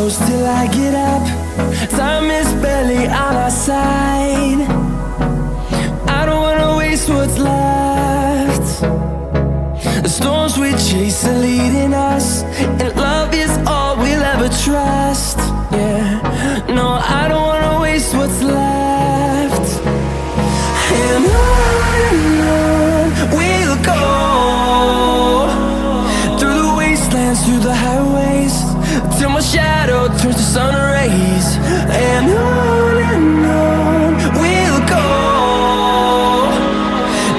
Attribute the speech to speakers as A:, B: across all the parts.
A: close till I get up. Time is barely on our side. I don't wanna waste what's left. The storms we chase are leading us, and love is all we'll ever trust. Yeah, no, I don't wanna waste what's left. And on we'll go, through the wastelands, through the highways, till my shadow turns to sun rays. And on we'll go,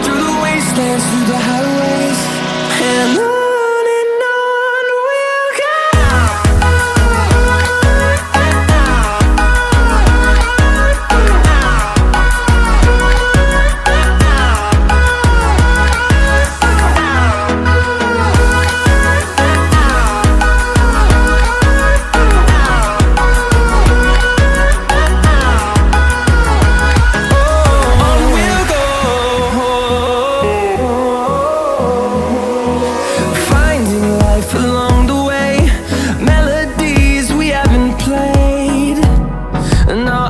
A: through the wastelands, through the highways, and on. Along the way, melodies we haven't played. Now